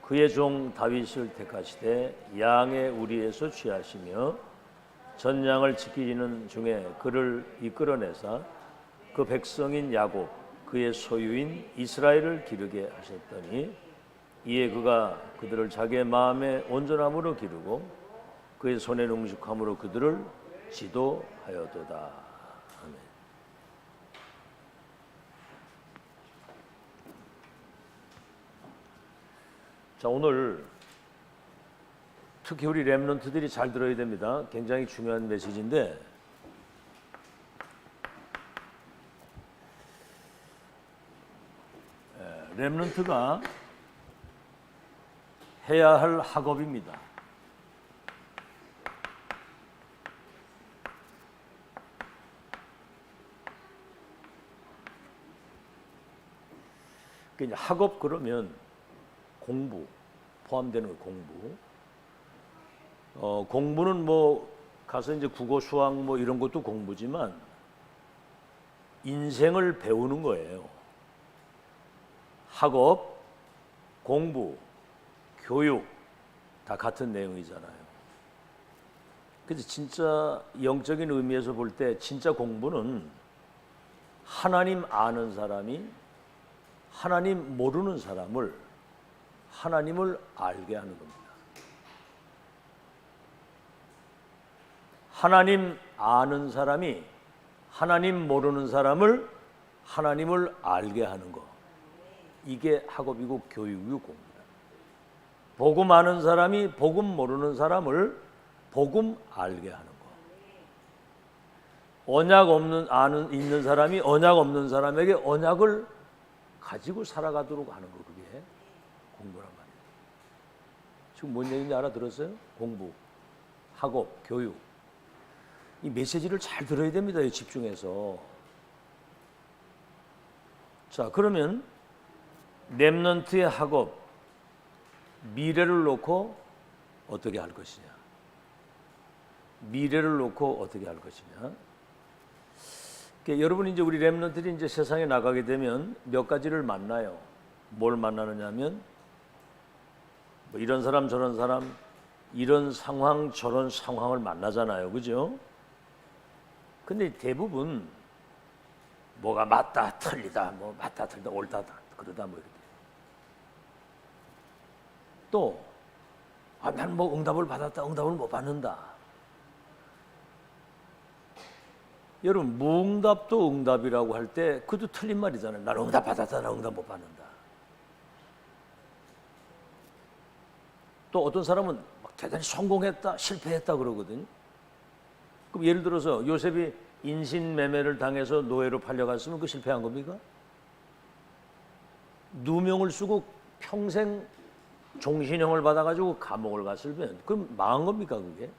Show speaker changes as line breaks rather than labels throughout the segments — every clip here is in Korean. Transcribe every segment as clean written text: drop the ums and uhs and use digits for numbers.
그의 종 다윗을 택하시되 양의 우리에서 취하시며 전양을 지키는 중에 그를 이끌어내사 그 백성인 야곱 그의 소유인 이스라엘을 기르게 하셨더니 이에 그가 그들을 자기의 마음에 온전함으로 기르고 그의 손에 능숙함으로 그들을 지도하였도다. 아멘. 자, 오늘 특히 우리 렘넌트들이 잘 들어야 됩니다. 굉장히 중요한 메시지인데 렘넌트가 해야 할 학업입니다. 그러니까 학업 그러면 공부 포함되는 공부. 공부는 뭐 가서 이제 국어, 수학 뭐 이런 것도 공부지만 인생을 배우는 거예요. 학업, 공부, 교육 다 같은 내용이잖아요. 그래서 진짜 영적인 의미에서 볼 때 진짜 공부는 하나님 아는 사람이 하나님 모르는 사람을 하나님을 알게 하는 겁니다. 하나님 아는 사람이 하나님 모르는 사람을 하나님을 알게 하는 거. 이게 학업이고 교육이고 공부입니다. 복음 아는 사람이 복음 모르는 사람을 복음 알게 하는 거. 언약 없는 있는 사람이 언약 없는 사람에게 언약을 가지고 살아가도록 하는 거. 그게 공부란 말이에요. 지금 뭔 얘기인지 알아들었어요? 공부, 학업, 교육. 이 메시지를 잘 들어야 됩니다. 집중해서. 자, 그러면 렘넌트의 학업, 미래를 놓고 어떻게 할 것이냐? 미래를 놓고 어떻게 할 것이냐? 그러니까 여러분 이제 우리 렘넌트들이 이제 세상에 나가게 되면 몇 가지를 만나요. 뭘 만나느냐면 뭐 이런 사람 저런 사람 이런 상황 저런 상황을 만나잖아요. 그죠? 근데 대부분 뭐가 맞다 틀리다 뭐 맞다 틀리다 옳다 그러다 뭐 이렇게 또 난 뭐 응답을 받았다 응답을 못 받는다. 여러분 무응답도 응답이라고 할 때 그것도 틀린 말이잖아요. 난 응답 받았다 난 응답 못 받는다. 또 어떤 사람은 막 대단히 성공했다 실패했다 그러거든요. 그럼 예를 들어서 요셉이 인신매매를 당해서 노예로 팔려갔으면 그 실패한 겁니까? 누명을 쓰고 평생 종신형을 받아가지고 감옥을 갔으면 그럼 망한 겁니까 그게?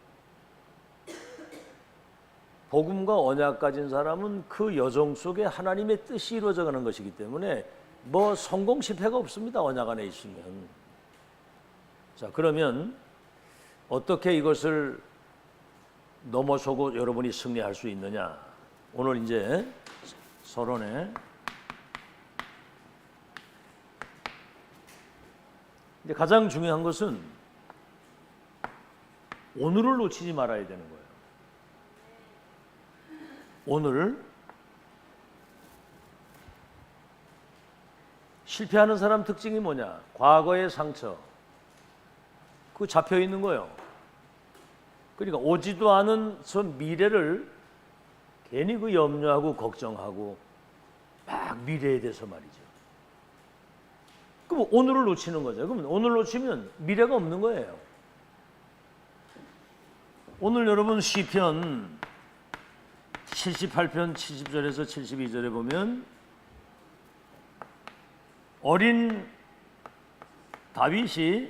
복음과 언약 가진 사람은 그 여정 속에 하나님의 뜻이 이루어져가는 것이기 때문에 뭐 성공 실패가 없습니다. 언약 안에 있으면. 자, 그러면 어떻게 이것을 넘어서고 여러분이 승리할 수 있느냐? 오늘 이제 서론에 이제 가장 중요한 것은 오늘을 놓치지 말아야 되는 거예요. 오늘 실패하는 사람 특징이 뭐냐? 과거의 상처. 그거 잡혀 있는 거예요. 그러니까 오지도 않은 저 미래를 괜히 그 염려하고 걱정하고 막 미래에 대해서 말이죠. 그럼 오늘을 놓치는 거죠. 그럼 오늘 놓치면 미래가 없는 거예요. 오늘 여러분 시편 78편 70절에서 72절에 보면 어린 다윗이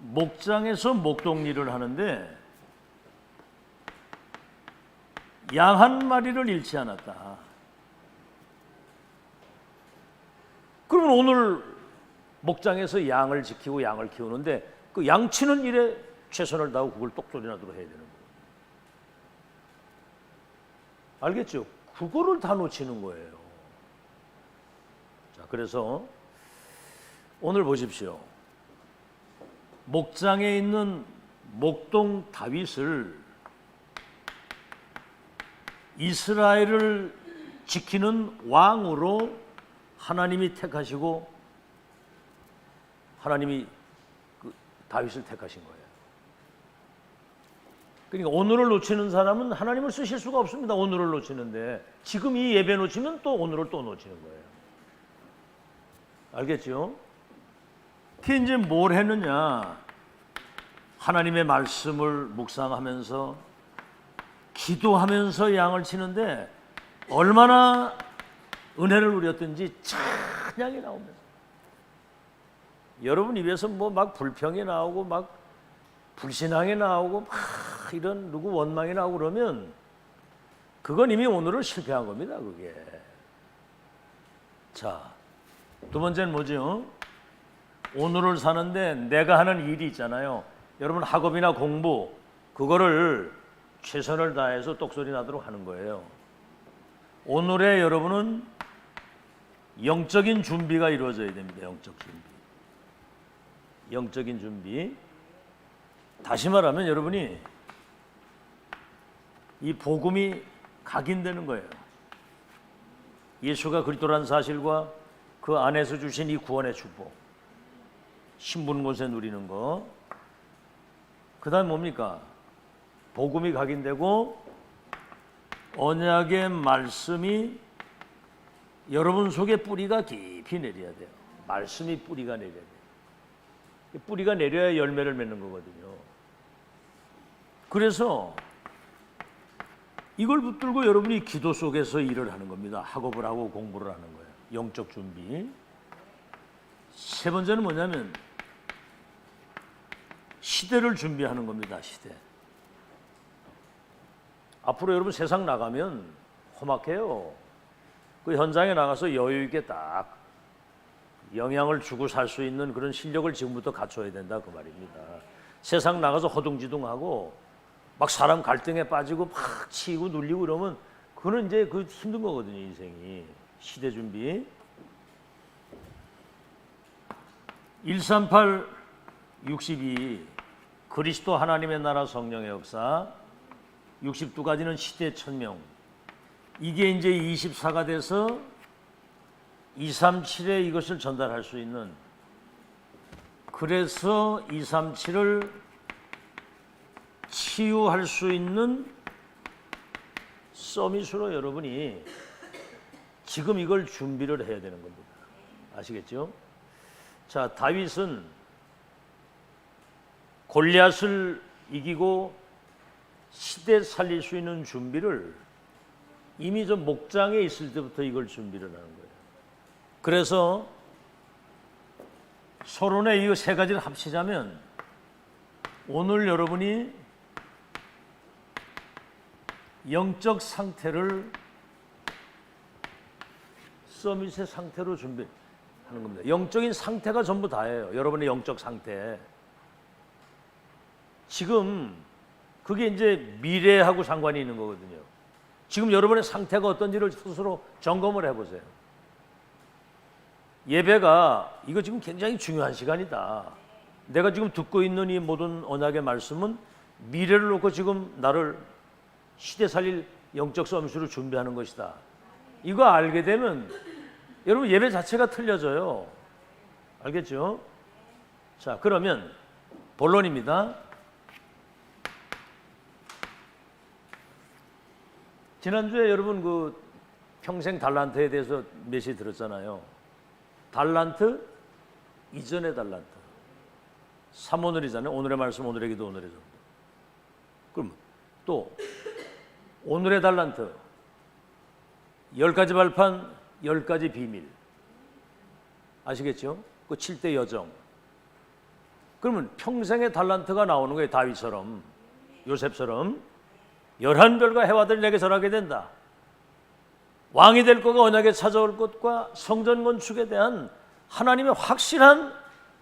목장에서 목동일을 하는데 양 한 마리를 잃지 않았다. 그러면 오늘 목장에서 양을 지키고 양을 키우는데 그 양치는 일에 최선을 다하고 그걸 똑소리나도록 해야 되는 거예요. 알겠죠? 그거를 다 놓치는 거예요. 자, 그래서 오늘 보십시오. 목장에 있는 목동 다윗을 이스라엘을 지키는 왕으로 하나님이 택하시고 하나님이 다윗을 택하신 거예요. 그러니까 오늘을 놓치는 사람은 하나님을 쓰실 수가 없습니다. 오늘을 놓치는데 지금 이 예배 놓치면 또 오늘을 또 놓치는 거예요. 알겠죠? 그게 이제 뭘 했느냐? 하나님의 말씀을 묵상하면서 기도하면서 양을 치는데 얼마나 은혜를 누렸든지 찬양이 나오면서 여러분 입에서 뭐 막 불평이 나오고 막 불신앙이 나오고 막 이런 누구 원망이 나오고 그러면 그건 이미 오늘을 실패한 겁니다. 그게. 자, 두 번째는 뭐죠? 오늘을 사는데 내가 하는 일이 있잖아요. 여러분 학업이나 공부 그거를 최선을 다해서 똑소리 나도록 하는 거예요. 오늘의 여러분은 영적인 준비가 이루어져야 됩니다. 영적 준비. 영적인 준비. 다시 말하면 여러분이 이 복음이 각인되는 거예요. 예수가 그리스도라는 사실과 그 안에서 주신 이 구원의 축복. 신분 곳에 누리는 거. 그 다음 뭡니까? 복음이 각인되고 언약의 말씀이 여러분 속에 뿌리가 깊이 내려야 돼요. 말씀이 뿌리가 내려야 돼요. 뿌리가 내려야 열매를 맺는 거거든요. 그래서 이걸 붙들고 여러분이 기도 속에서 일을 하는 겁니다. 학업을 하고 공부를 하는 거예요. 영적 준비. 세 번째는 뭐냐면 시대를 준비하는 겁니다. 시대. 앞으로 여러분 세상 나가면 험악해요. 그 현장에 나가서 여유 있게 딱 영향을 주고 살 수 있는 그런 실력을 지금부터 갖춰야 된다 그 말입니다. 세상 나가서 허둥지둥하고 막 사람 갈등에 빠지고 막 치고 눌리고 그러면 그거는 이제 그 힘든 거거든요. 인생이. 시대 준비. 138 62 그리스도 하나님의 나라 성령의 역사 62가지는 시대 천명. 이게 이제 24가 돼서 237에 이것을 전달할 수 있는, 그래서 237을 치유할 수 있는 서밋으로 여러분이 지금 이걸 준비를 해야 되는 겁니다. 아시겠죠? 자, 다윗은 골리앗을 이기고 시대 살릴 수 있는 준비를 이미 저 목장에 있을 때부터 이걸 준비를 하는 거예요. 그래서 서론에 이 세 가지를 합치자면 오늘 여러분이 영적 상태를 서밋의 상태로 준비하는 겁니다. 영적인 상태가 전부 다예요. 여러분의 영적 상태. 지금 그게 이제 미래하고 상관이 있는 거거든요. 지금 여러분의 상태가 어떤지를 스스로 점검을 해보세요. 예배가 이거 지금 굉장히 중요한 시간이다. 내가 지금 듣고 있는 이 모든 언약의 말씀은 미래를 놓고 지금 나를 시대 살릴 영적 서밋으로 준비하는 것이다. 이거 알게 되면 여러분 예배 자체가 틀려져요. 알겠죠? 자, 그러면 본론입니다. 지난주에 여러분 그 평생 달란트에 대해서 메시지 들었잖아요. 달란트 이전의 달란트. 3오늘이잖아요. 오늘의 말씀, 오늘의 기도, 오늘의 전도. 그럼 또 오늘의 달란트 10가지 발판, 10가지 비밀. 아시겠죠? 그 7대 여정. 그러면 평생의 달란트가 나오는 거예요. 다윗처럼, 요셉처럼. 11별과 해와들이 내게 절하게 된다. 왕이 될 거가 언약에 찾아올 것과 성전 건축에 대한 하나님의 확실한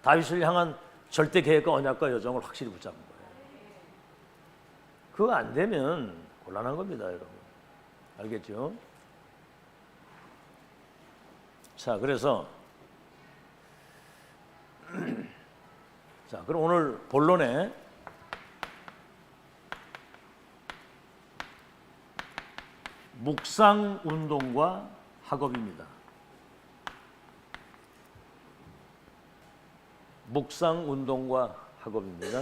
다윗을 향한 절대 계획과 언약과 여정을 확실히 붙잡은 거예요. 그거 안 되면 곤란한 겁니다, 여러분. 알겠죠? 자, 그래서 자, 그럼 오늘 본론에 묵상 운동과 학업입니다. 묵상 운동과 학업입니다.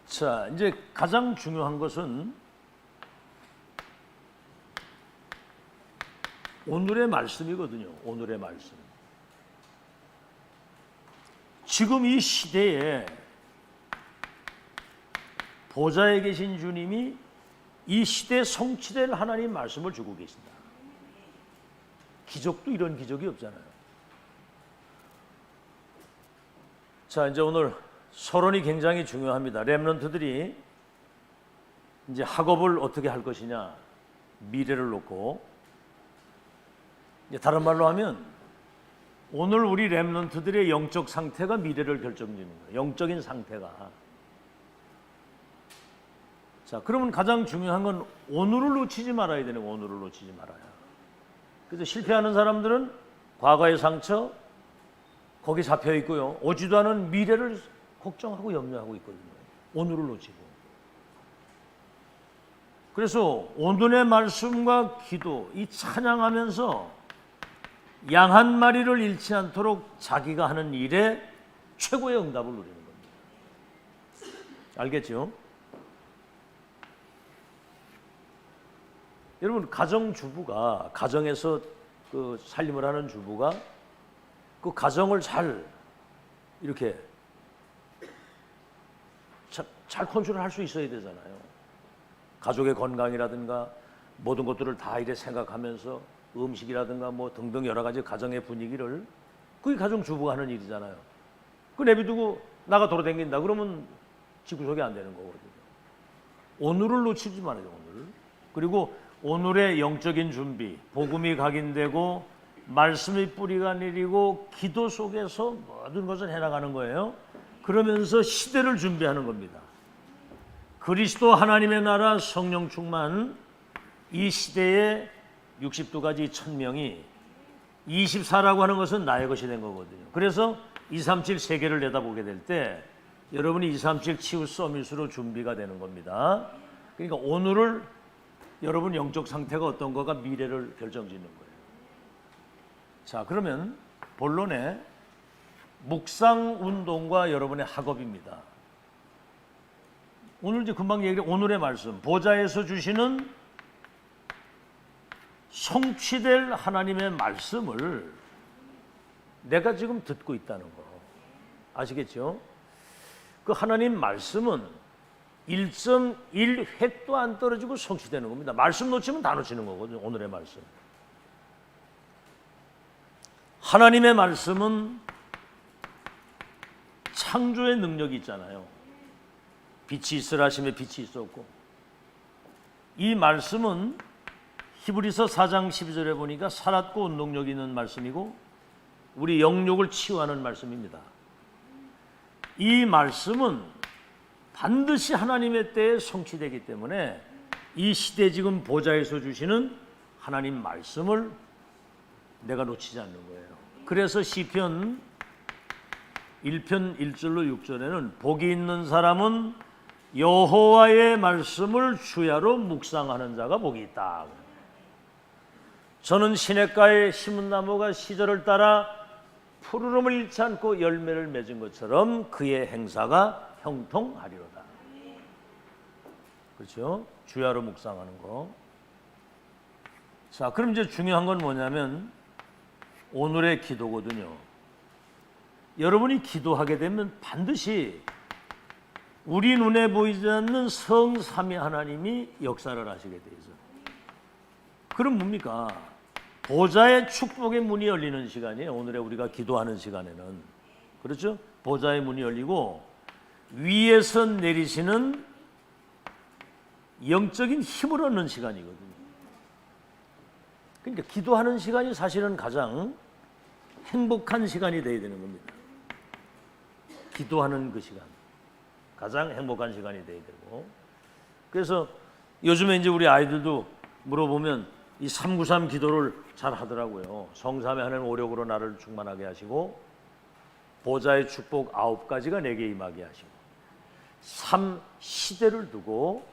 자, 이제 가장 중요한 것은 오늘의 말씀이거든요. 오늘의 말씀. 지금 이 시대에 보좌에 계신 주님이 이 시대에 성취될 하나님 말씀을 주고 계신다. 기적도 이런 기적이 없잖아요. 자, 이제 오늘 서론이 굉장히 중요합니다. 렘넌트들이 이제 학업을 어떻게 할 것이냐, 미래를 놓고. 다른 말로 하면 오늘 우리 렘넌트들의 영적 상태가 미래를 결정짓는 거예요. 영적인 상태가. 자, 그러면 가장 중요한 건 오늘을 놓치지 말아야 되는 거예요. 오늘을 놓치지 말아야. 그래서 실패하는 사람들은 과거의 상처 거기 잡혀 있고요. 오지도 않은 미래를 걱정하고 염려하고 있거든요. 오늘을 놓치고. 그래서 오늘의 말씀과 기도, 이 찬양하면서 양 한 마리를 잃지 않도록 자기가 하는 일에 최고의 응답을 누리는 겁니다. 알겠죠? 여러분, 가정주부가, 가정에서 그 살림을 하는 주부가 그 가정을 잘 이렇게 잘 컨트롤할 수 있어야 되잖아요. 가족의 건강이라든가 모든 것들을 다 이래 생각하면서 음식이라든가 뭐 등등 여러 가지 가정의 분위기를, 그게 가정주부가 하는 일이잖아요. 그 내비두고 나가 돌아다닌다 그러면 지구속이 안 되는 거거든요. 오늘을 놓치지 말아요. 오늘. 그리고 오늘의 영적인 준비, 복음이 각인되고 말씀의 뿌리가 내리고 기도 속에서 모든 것을 해나가는 거예요. 그러면서 시대를 준비하는 겁니다. 그리스도 하나님의 나라 성령 충만, 이 시대에 60두가지 천명이 24라고 하는 것은 나의 것이 된 거거든요. 그래서 237 세계를 내다보게 될 때 여러분이 237 치유 서밋으로 준비가 되는 겁니다. 그러니까 오늘을, 여러분 영적 상태가 어떤 거가 미래를 결정짓는 거예요. 자, 그러면 본론에 묵상 운동과 여러분의 학업입니다. 오늘 이제 금방 얘기한 오늘의 말씀, 보좌에서 주시는 성취될 하나님의 말씀을 내가 지금 듣고 있다는 거 아시겠죠? 그 하나님 말씀은 1.1획도 안 떨어지고 성취되는 겁니다. 말씀 놓치면 다 놓치는 거거든요. 오늘의 말씀. 하나님의 말씀은 창조의 능력이 있잖아요. 빛이 있으라 하심에 빛이 있었고, 이 말씀은 히브리서 4장 12절에 보니까 살았고 운동력 있는 말씀이고 우리 영욕을 치유하는 말씀입니다. 이 말씀은 반드시 하나님의 때에 성취되기 때문에 이 시대 지금 보좌에서 주시는 하나님 말씀을 내가 놓치지 않는 거예요. 그래서 시편 1편 1절로 6절에는 복이 있는 사람은 여호와의 말씀을 주야로 묵상하는 자가 복이 있다. 저는 시냇가에 심은 나무가 시절을 따라 푸르름을 잃지 않고 열매를 맺은 것처럼 그의 행사가 형통하리로다. 그렇죠? 주야로 묵상하는 거. 자, 그럼 이제 중요한 건 뭐냐면 오늘의 기도거든요. 여러분이 기도하게 되면 반드시 우리 눈에 보이지 않는 성삼위 하나님이 역사를 하시게 돼 있어요. 그럼 뭡니까? 보좌의 축복의 문이 열리는 시간이에요. 오늘의 우리가 기도하는 시간에는. 그렇죠? 보좌의 문이 열리고 위에서 내리시는 영적인 힘을 얻는 시간이거든요. 그러니까 기도하는 시간이 사실은 가장 행복한 시간이 되어야 되는 겁니다. 기도하는 그 시간. 가장 행복한 시간이 되어야 되고. 그래서 요즘에 이제 우리 아이들도 물어보면 이 393 기도를 잘 하더라고요. 성삼위 하나님 오력으로 나를 충만하게 하시고 보좌의 축복 9가지가 내게 임하게 하시고 3 시대를 두고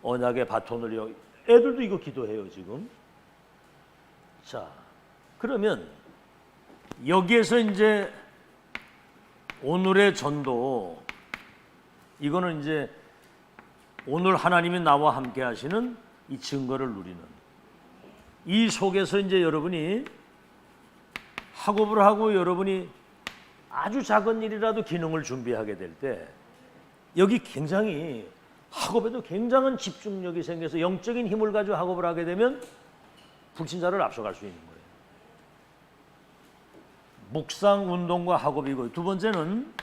언약의 바톤을 애들도 이거 기도해요 지금. 자, 그러면 여기에서 이제 오늘의 전도, 이거는 이제 오늘 하나님이 나와 함께 하시는 이 증거를 누리는, 이 속에서 이제 여러분이 학업을 하고 여러분이 아주 작은 일이라도 기능을 준비하게 될 때 여기 굉장히 학업에도 굉장한 집중력이 생겨서 영적인 힘을 가지고 학업을 하게 되면 불신자를 앞서갈 수 있는 거예요. 묵상 운동과 학업이고, 두 번째는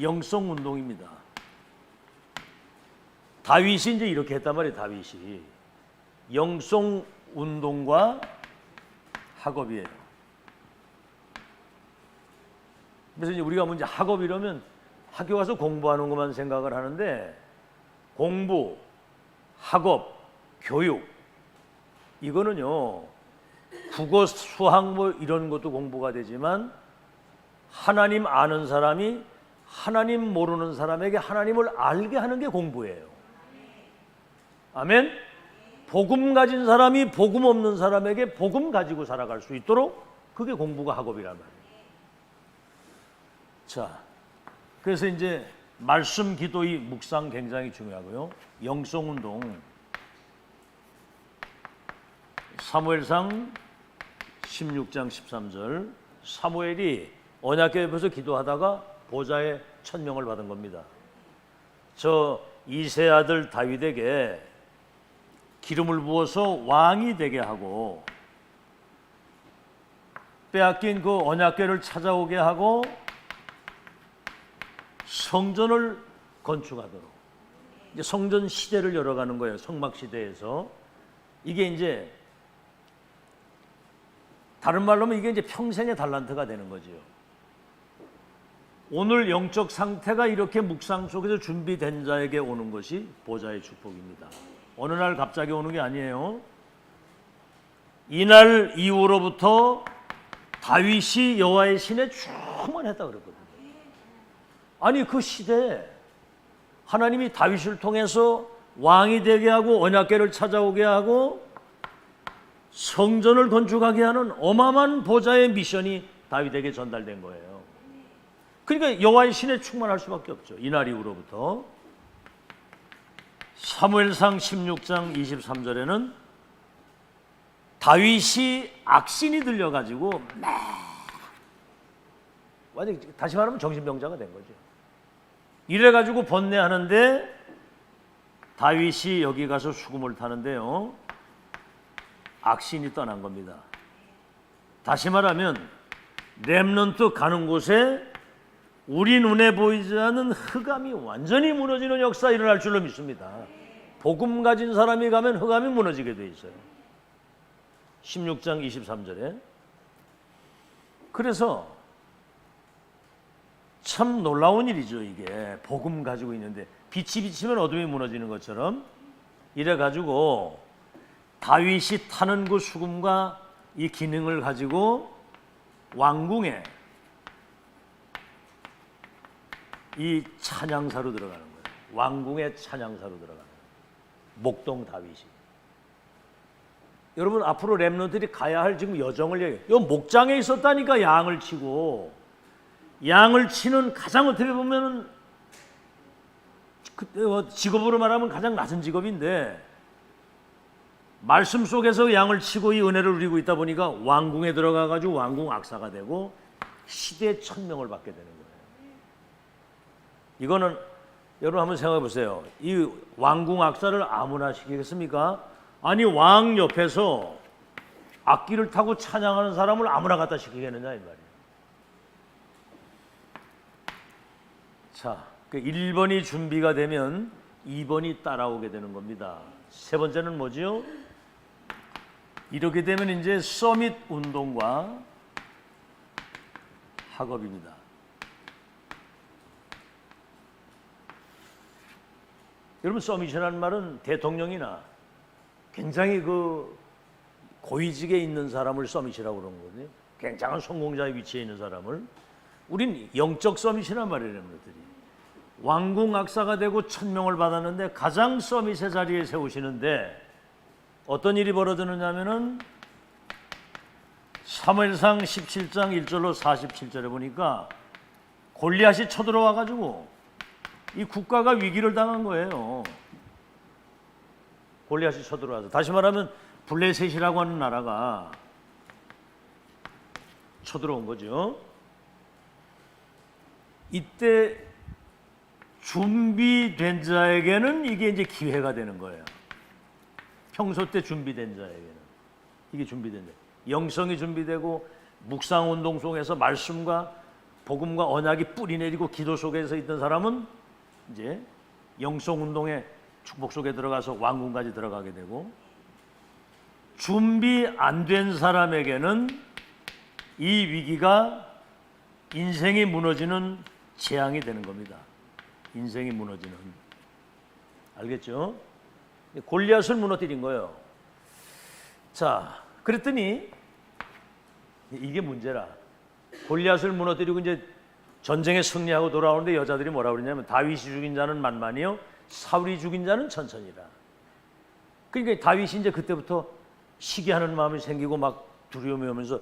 영성 운동입니다. 다윗이 이제 이렇게 했단 말이에요. 다윗이 영성 운동과 학업이에요. 그래서 이제 우리가 먼저 학업 이러면 학교 가서 공부하는 것만 생각을 하는데, 공부, 학업, 교육, 이거는요 국어, 수학 뭐 이런 것도 공부가 되지만 하나님 아는 사람이 하나님 모르는 사람에게 하나님을 알게 하는 게 공부예요. 아멘. 복음 가진 사람이 복음 없는 사람에게 복음 가지고 살아갈 수 있도록, 그게 공부가 학업이란 말이에요. 자, 그래서 이제 말씀, 기도, 이 묵상 굉장히 중요하고요. 영성 운동, 사무엘상 16장 13절, 사무엘이 언약궤 옆에서 기도하다가 보좌의 천명을 받은 겁니다. 저 이세 아들 다윗에게 기름을 부어서 왕이 되게 하고 빼앗긴 그 언약궤를 찾아오게 하고 성전을 건축하도록, 이제 성전 시대를 열어가는 거예요. 성막 시대에서. 이게 이제 다른 말로 하면 이게 이제 평생의 달란트가 되는 거죠. 오늘 영적 상태가 이렇게 묵상 속에서 준비된 자에게 오는 것이 보좌의 축복입니다. 어느 날 갑자기 오는 게 아니에요. 이날 이후로부터 다윗이 여호와의 신에 충만했다 그랬거든요. 아니 그 시대에 하나님이 다윗을 통해서 왕이 되게 하고 언약궤를 찾아오게 하고 성전을 건축하게 하는 어마어마한 보좌의 미션이 다윗에게 전달된 거예요. 그러니까 여호와의 신에 충만할 수밖에 없죠. 이날 이후로부터. 사무엘상 16장 23절에는 다윗이 악신이 들려가지고 완전 다시 말하면 정신병자가 된 거죠. 이래가지고 번뇌하는데 다윗이 여기 가서 수금을 타는데요, 악신이 떠난 겁니다. 다시 말하면 렘넌트 가는 곳에 우리 눈에 보이지 않는 흑암이 완전히 무너지는 역사 일어날 줄로 믿습니다. 복음 가진 사람이 가면 흑암이 무너지게 돼 있어요. 16장 23절에. 그래서 참 놀라운 일이죠. 이게 복음 가지고 있는데 빛이 비치면 어둠이 무너지는 것처럼 이래가지고 다윗이 타는 그 수금과 이 기능을 가지고 왕궁에 이 찬양사로 들어가는 거예요. 왕궁의 찬양사로 들어가는 거예요. 목동 다윗이. 여러분 앞으로 렘넌트들이 가야 할 지금 여정을 얘기해요. 이 목장에 있었다니까. 양을 치고, 양을 치는 가장 어떻게 보면은 직업으로 말하면 가장 낮은 직업인데, 말씀 속에서 양을 치고 이 은혜를 누리고 있다 보니까 왕궁에 들어가 가지고 왕궁 악사가 되고 시대의 천명을 받게 되는 거예요. 이거는 여러분 한번 생각해 보세요. 이 왕궁 악사를 아무나 시키겠습니까? 아니 왕 옆에서 악기를 타고 찬양하는 사람을 아무나 갖다 시키겠느냐 이 말이에요. 자, 1번이 준비가 되면 2번이 따라오게 되는 겁니다. 세 번째는 뭐지요? 이렇게 되면 이제 서밋 운동과 학업입니다. 여러분 서밋이라는 말은 대통령이나 굉장히 그 고위직에 있는 사람을 서밋이라고 그러는 거거든요. 굉장한 성공자의 위치에 있는 사람을. 우린 영적 서밋이란 말이에요. 렘넌트들이. 왕궁 악사가 되고 천명을 받았는데 가장 서밋의 자리에 세우시는데 어떤 일이 벌어지느냐면은 사무엘상 17장 1절로 47절에 보니까 골리앗이 쳐들어와 가지고 이 국가가 위기를 당한 거예요. 골리앗이 쳐들어와서, 다시 말하면 블레셋이라고 하는 나라가 쳐들어온 거죠. 이때 준비된 자에게는 이게 이제 기회가 되는 거예요. 평소 때 준비된 자에게는 이게 준비된 자. 영성이 준비되고 묵상 운동 속에서 말씀과 복음과 언약이 뿌리 내리고 기도 속에서 있던 사람은 이제 영성 운동의 축복 속에 들어가서 왕궁까지 들어가게 되고, 준비 안 된 사람에게는 이 위기가 인생이 무너지는 재앙이 되는 겁니다. 인생이 무너지는. 알겠죠? 골리앗을 무너뜨린 거예요. 자, 그랬더니 이게 문제라. 골리앗을 무너뜨리고 이제 전쟁에 승리하고 돌아오는데 여자들이 뭐라 그러냐면 다윗이 죽인 자는 만만이요 사울이 죽인 자는 천천이라. 그러니까 다윗이 이제 그때부터 시기하는 마음이 생기고 막 두려움이 오면서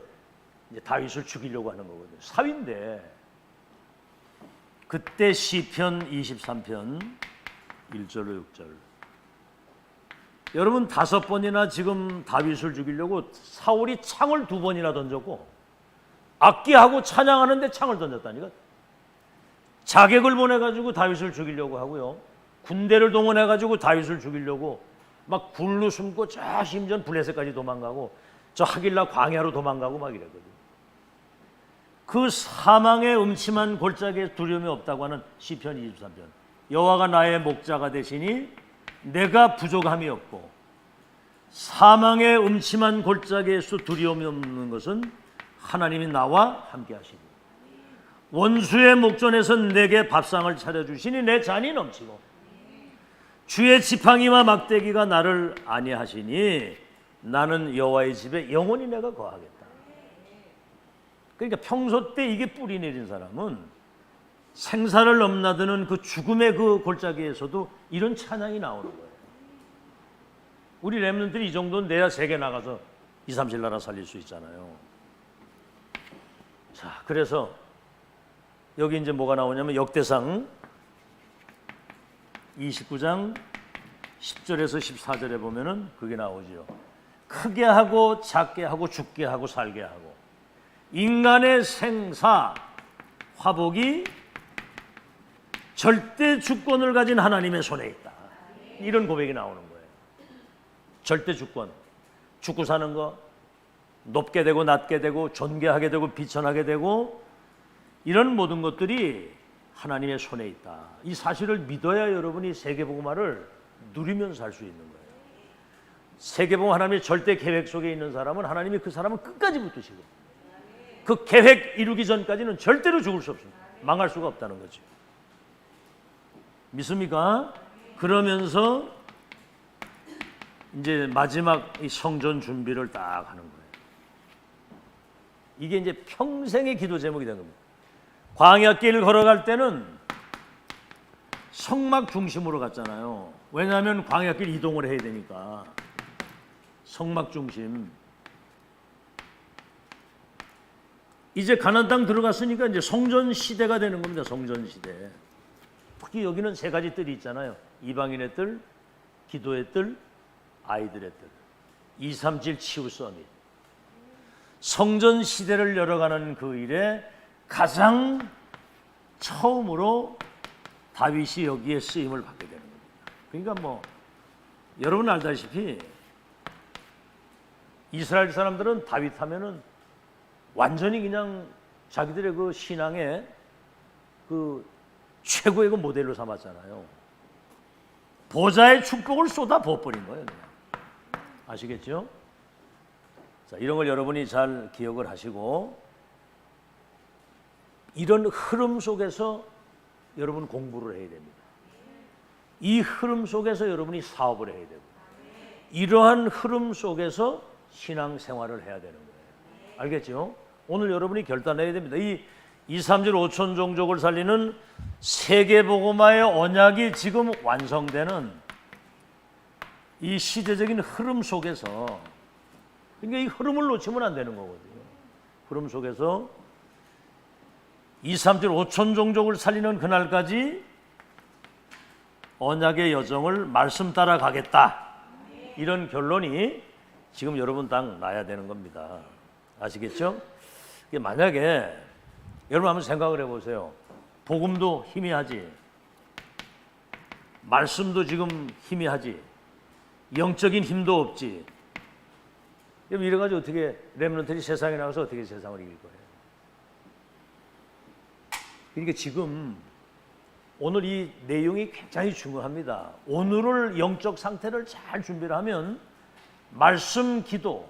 이제 다윗을 죽이려고 하는 거거든요. 사위인데. 그때 시편 23편 1절로 6절. 여러분 5번이나 지금 다윗을 죽이려고 사울이 창을 2번이나 던졌고, 악기하고 찬양하는데 창을 던졌다니까. 자객을 보내가지고 다윗을 죽이려고 하고요, 군대를 동원해가지고 다윗을 죽이려고 막 굴로 숨고 저 심지어 블레셋까지 도망가고 저 하길라 광야로 도망가고 막 이랬거든요. 그 사망의 음침한 골짜기에 두려움이 없다고 하는 시편 23편. 여호와가 나의 목자가 되시니 내가 부족함이 없고, 사망의 음침한 골짜기에서 두려움이 없는 것은 하나님이 나와 함께 하시고, 원수의 목전에서 내게 밥상을 차려주시니 내 잔이 넘치고, 주의 지팡이와 막대기가 나를 안위하시니 나는 여호와의 집에 영원히 내가 거하겠다. 그러니까 평소 때 이게 뿌리 내린 사람은 생사를 넘나드는 그 죽음의 그 골짜기에서도 이런 찬양이 나오는 거예요. 우리 렘넌트들이 이 정도는 내야 세계 나가서 2, 3실 나라 살릴 수 있잖아요. 자, 그래서 여기 이제 뭐가 나오냐면 역대상 29장 10절에서 14절에 보면은 그게 나오죠. 크게 하고 작게 하고 죽게 하고 살게 하고 인간의 생사 화복이 절대 주권을 가진 하나님의 손에 있다. 이런 고백이 나오는 거예요. 절대 주권. 죽고 사는 거, 높게 되고 낮게 되고 존귀하게 되고 비천하게 되고 이런 모든 것들이 하나님의 손에 있다. 이 사실을 믿어야 여러분이 세계복음화를 누리면서 살 수 있는 거예요. 세계복음 하나님의 절대 계획 속에 있는 사람은 하나님이 그 사람을 끝까지 붙드시고, 그 계획 이루기 전까지는 절대로 죽을 수 없습니다. 망할 수가 없다는 거죠. 믿습니까? 그러면서 이제 마지막 이 성전 준비를 딱 하는 거예요. 이게 이제 평생의 기도 제목이 된 겁니다. 광야길 걸어갈 때는 성막 중심으로 갔잖아요. 왜냐하면 광야길 이동을 해야 되니까. 성막 중심. 이제 가나안 땅 들어갔으니까 이제 성전 시대가 되는 겁니다. 성전 시대. 특히 여기는 3가지 뜰이 있잖아요. 이방인의 뜰, 기도의 뜰, 아이들의 뜰. 237 치유 서밋. 성전 시대를 열어가는 그 일에 가장 처음으로 다윗이 여기에 쓰임을 받게 되는 겁니다. 그러니까 뭐 여러분 알다시피 이스라엘 사람들은 다윗 하면은 완전히 그냥 자기들의 그 신앙의 그 최고의 그 모델로 삼았잖아요. 보좌의 축복을 쏟아 부어버린 거예요. 그냥. 아시겠죠? 자, 이런 걸 여러분이 잘 기억을 하시고, 이런 흐름 속에서 여러분 공부를 해야 됩니다. 이 흐름 속에서 여러분이 사업을 해야 되고, 이러한 흐름 속에서 신앙생활을 해야 되는 거예요. 알겠죠? 오늘 여러분이 결단해야 됩니다. 이 2, 3질 5천 종족을 살리는 세계복음화의 언약이 지금 완성되는 이 시대적인 흐름 속에서, 그러니까 이 흐름을 놓치면 안 되는 거거든요. 흐름 속에서 2, 3질 5천 종족을 살리는 그날까지 언약의 여정을 말씀 따라 가겠다. 이런 결론이 지금 여러분 딱 나야 되는 겁니다. 아시겠죠? 만약에 여러분 한번 생각을 해보세요. 복음도 희미하지, 말씀도 지금 희미하지, 영적인 힘도 없지. 이래가지고 어떻게 렘넌트들이 세상에 나가서 어떻게 세상을 이길 거예요? 그러니까 지금 오늘 이 내용이 굉장히 중요합니다. 오늘을 영적 상태를 잘 준비를 하면 말씀, 기도,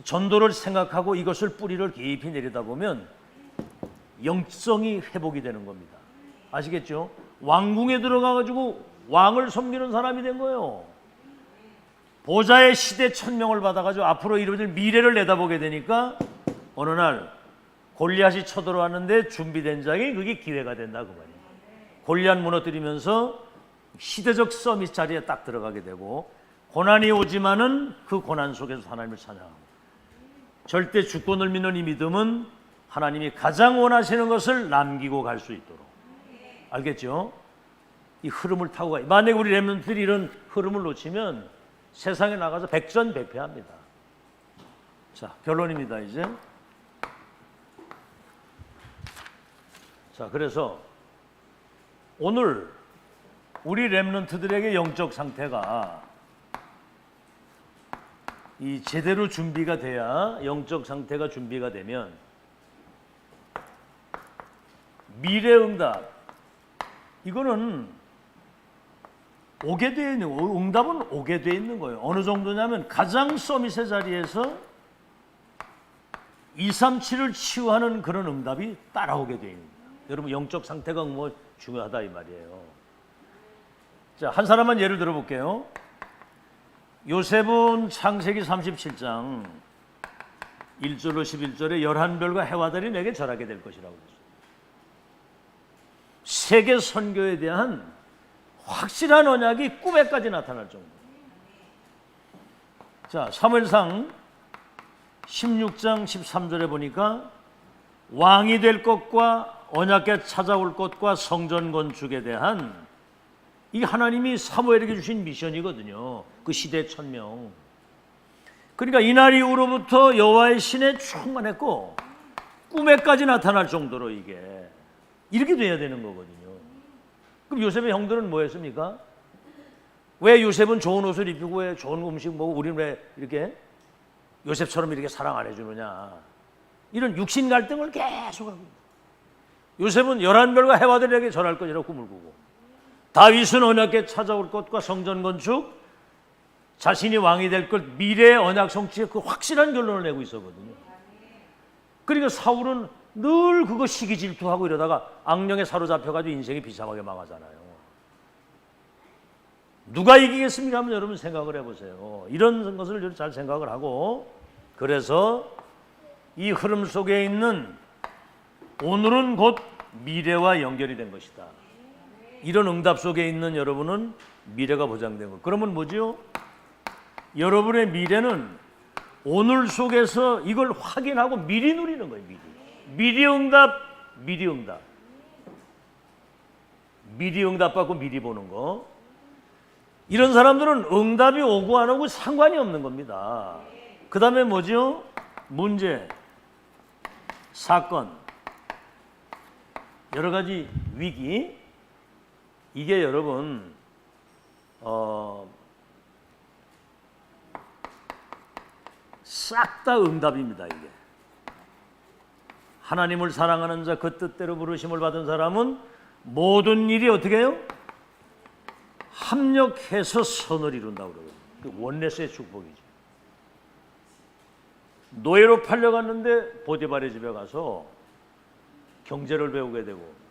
전도를 생각하고 이것을 뿌리를 깊이 내리다보면 영성이 회복이 되는 겁니다. 아시겠죠? 왕궁에 들어가가지고 왕을 섬기는 사람이 된 거예요. 보좌의 시대 천명을 받아가지고 앞으로 이루어질 미래를 내다보게 되니까 어느 날 골리앗이 쳐들어왔는데 준비된 자에게 그게 기회가 된다 그 말이에요. 골리앗 무너뜨리면서 시대적 서밋 자리에 딱 들어가게 되고, 고난이 오지만은 그 고난 속에서 하나님을 찬양하고, 절대 주권을 믿는 이 믿음은 하나님이 가장 원하시는 것을 남기고 갈 수 있도록. 알겠죠? 이 흐름을 타고 가요. 만약에 우리 렘넌트들이 이런 흐름을 놓치면 세상에 나가서 백전백패합니다. 자, 결론입니다. 이제. 자, 그래서 오늘 우리 렘넌트들에게 영적 상태가 이 제대로 준비가 돼야, 영적 상태가 준비가 되면 미래응답, 이거는 오게 되어 있는, 응답은 오게 되어 있는 거예요. 어느 정도냐면 가장 서밋의 자리에서 2, 3, 7을 치유하는 그런 응답이 따라오게 되어 있는 거예요. 여러분 영적 상태가 뭐 중요하다 이 말이에요. 자, 한 사람만 예를 들어 볼게요. 요셉은 창세기 37장 1절로 11절에 11별과 해와 달이 내게 절하게 될 것이라고 했어요. 세계 선교에 대한 확실한 언약이 꿈에까지 나타날 정도. 자, 사무엘상 16장 13절에 보니까 왕이 될 것과 언약궤 찾아올 것과 성전 건축에 대한, 이 하나님이 사무엘에게 주신 미션이거든요. 그 시대 천명. 그러니까 이날 이후로부터 여호와의 신에 충만했고 꿈에까지 나타날 정도로 이게 이렇게 돼야 되는 거거든요. 그럼 요셉의 형들은 뭐 했습니까? 왜 요셉은 좋은 옷을 입히고 왜 좋은 음식 먹고 우리는 왜 이렇게 요셉처럼 이렇게 사랑 안 해주느냐, 이런 육신 갈등을 계속하고, 요셉은 11별과 해와들에게 절할 것이라고 꿈을 꾸고, 다윗은 언약궤 찾아올 것과 성전 건축, 자신이 왕이 될 것, 미래의 언약 성취에 그 확실한 결론을 내고 있었거든요. 그러니까 사울은 늘 그거 시기 질투하고 이러다가 악령에 사로잡혀가지고 인생이 비참하게 망하잖아요. 누가 이기겠습니까? 하면 여러분 생각을 해보세요. 이런 것을 잘 생각을 하고, 그래서 이 흐름 속에 있는 오늘은 곧 미래와 연결이 된 것이다. 이런 응답 속에 있는 여러분은 미래가 보장된 것. 그러면 뭐죠? 여러분의 미래는 오늘 속에서 이걸 확인하고 미리 누리는 거예요. 미리 응답, 미리 응답. 미리 응답 받고 미리 보는 거. 이런 사람들은 응답이 오고 안 오고 상관이 없는 겁니다. 그 다음에 뭐죠? 문제, 사건, 여러 가지 위기. 이게 여러분 싹 다 응답입니다. 이게 하나님을 사랑하는 자, 그 뜻대로 부르심을 받은 사람은 모든 일이 어떻게 해요? 합력해서 선을 이룬다고 그러거든요. 원네스의 축복이죠. 노예로 팔려갔는데 보디발의 집에 가서 경제를 배우게 되고,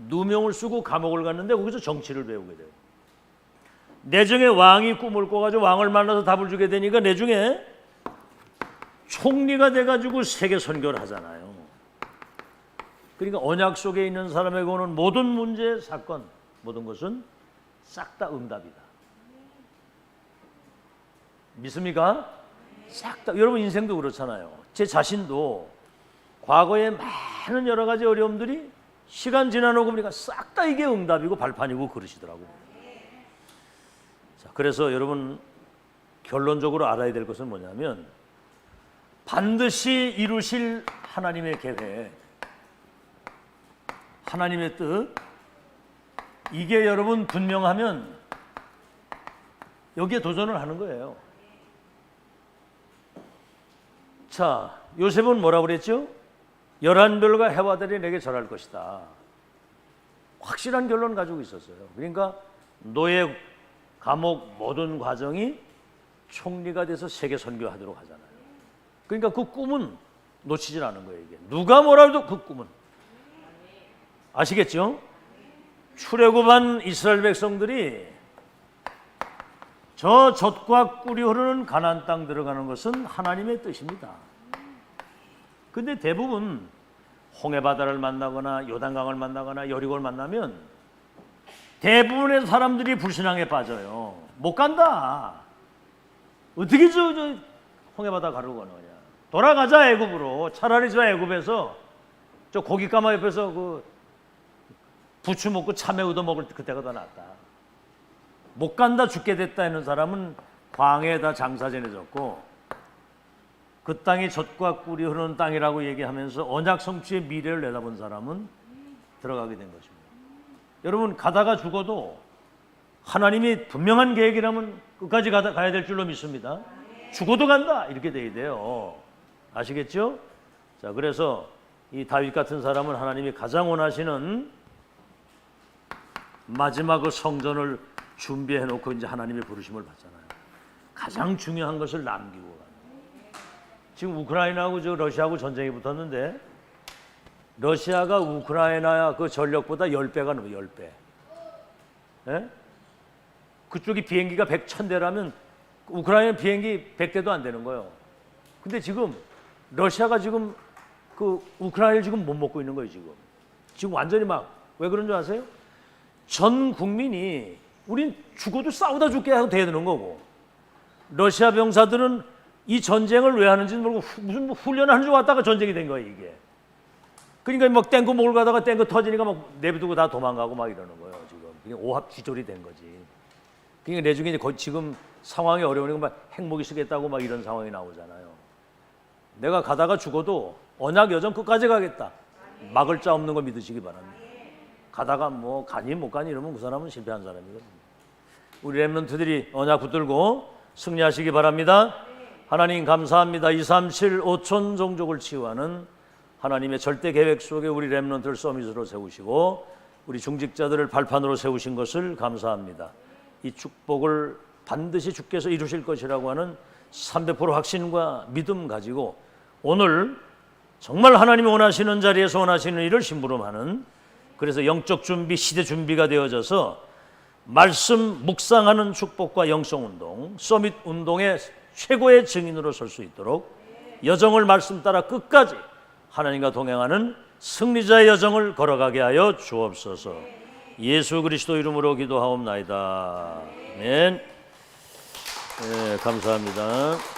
누명을 쓰고 감옥을 갔는데 거기서 정치를 배우게 되고, 내 중에 왕이 꿈을 꿔가지고 왕을 만나서 답을 주게 되니까 내 중에 총리가 돼가지고 세계 선교를 하잖아요. 그러니까 언약 속에 있는 사람에게 오는 모든 문제, 사건, 모든 것은 싹 다 응답이다. 믿습니까? 싹 다. 여러분 인생도 그렇잖아요. 제 자신도 과거에 많은 여러 가지 어려움들이 시간 지나고 보니까 싹 다 이게 응답이고 발판이고 그러시더라고요. 자, 그래서 여러분 결론적으로 알아야 될 것은 뭐냐면 반드시 이루실 하나님의 계획, 하나님의 뜻, 이게 여러분 분명하면 여기에 도전을 하는 거예요. 자, 요셉은 뭐라고 그랬죠? 11별과 해와들이 내게 절할 것이다. 확실한 결론 가지고 있었어요. 그러니까 노예, 감옥 모든 과정이 총리가 돼서 세계 선교하도록 하잖아요. 그러니까 그 꿈은 놓치질 않은 거예요. 이게 누가 뭐라 해도 그 꿈은, 아시겠죠? 출애굽한 이스라엘 백성들이 저 젖과 꿀이 흐르는 가나안 땅 들어가는 것은 하나님의 뜻입니다. 근데 대부분 홍해바다를 만나거나 요단강을 만나거나 여리고를 만나면 대부분의 사람들이 불신앙에 빠져요. 못 간다. 어떻게 저 홍해바다 가려고 하는 거냐. 돌아가자 애굽으로. 차라리 저 애굽에서 저 고깃가마 옆에서 그 부추 먹고 참외 얻어 먹을 그때가 더 낫다. 못 간다, 죽게 됐다 하는 사람은 광야에다 장사 지내졌고 그 땅이 젖과 꿀이 흐르는 땅이라고 얘기하면서 언약 성취의 미래를 내다본 사람은 들어가게 된 것입니다. 여러분 가다가 죽어도 하나님이 분명한 계획이라면 끝까지 가야 될 줄로 믿습니다. 죽어도 간다 이렇게 돼야 돼요. 아시겠죠? 자, 그래서 이 다윗 같은 사람은 하나님이 가장 원하시는 마지막 성전을 준비해 놓고 이제 하나님의 부르심을 받잖아요. 가장 중요한 것을 남기고 가는. 지금 우크라이나하고 저 러시아하고 전쟁이 붙었는데 러시아가 우크라이나 그 전력보다 10배가 넘어요. 10배. 예? 그쪽이 비행기가 100,000대라면 우크라이나 비행기 100대도 안 되는 거예요. 근데 지금 러시아가 지금 그 우크라이나를 지금 못 먹고 있는 거예요. 지금 완전히 막 왜 그런 줄 아세요? 전 국민이 우린 죽어도 싸우다 죽게 해도 돼야 되는 거고 러시아 병사들은 이 전쟁을 왜 하는지는 모르고 무슨 훈련하는 줄 왔다가 전쟁이 된 거예요. 이게. 그러니까 막 탱크 몰고 가다가 탱크 터지니까 막 내비두고 다 도망가고 막 이러는 거예요. 지금 그냥 오합지졸이 된 거지. 그러니까 내 중에 이제 지금 상황이 어려우니까 막 핵무기 쓰겠다고 막 이런 상황이 나오잖아요. 내가 가다가 죽어도 언약 여정 끝까지 가겠다. 막을 자 없는 거 믿으시기 바랍니다. 가다가 뭐 가니 못 가니 이러면 그 사람은 실패한 사람이거든요. 우리 렘넌트들이 언약 붙들고 승리하시기 바랍니다. 하나님 감사합니다. 237 5천 종족을 치유하는 하나님의 절대 계획 속에 우리 렘넌트를 서밋으로 세우시고 우리 중직자들을 발판으로 세우신 것을 감사합니다. 이 축복을 반드시 주께서 이루실 것이라고 하는 300% 확신과 믿음 가지고 오늘 정말 하나님이 원하시는 자리에서 원하시는 일을 심부름하는, 그래서 영적 준비, 시대 준비가 되어져서 말씀 묵상하는 축복과 영성운동, 서밋 운동의 최고의 증인으로 설 수 있도록 여정을 말씀 따라 끝까지 하나님과 동행하는 승리자의 여정을 걸어가게 하여 주옵소서. 예수 그리스도 이름으로 기도하옵나이다. 아멘. 네, 감사합니다.